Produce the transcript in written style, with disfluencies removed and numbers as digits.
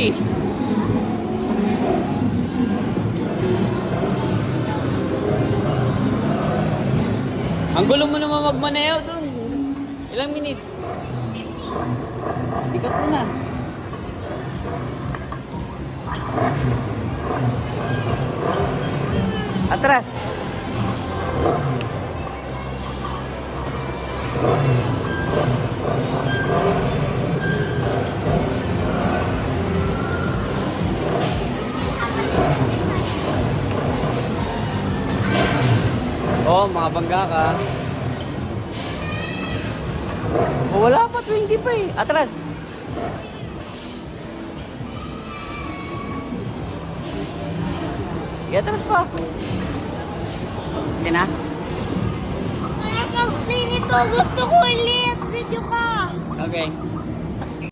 eh. Ang gulo mo naman magmaneho dun. Ilang minutes? Ikat mo na. Atras. Oh, makabangga ka. Oh, wala pa, 20 pa eh. Atras. Atras pa. Hindi na? Kaya pag-play nito, gusto ko ulit. Video ka. Okay.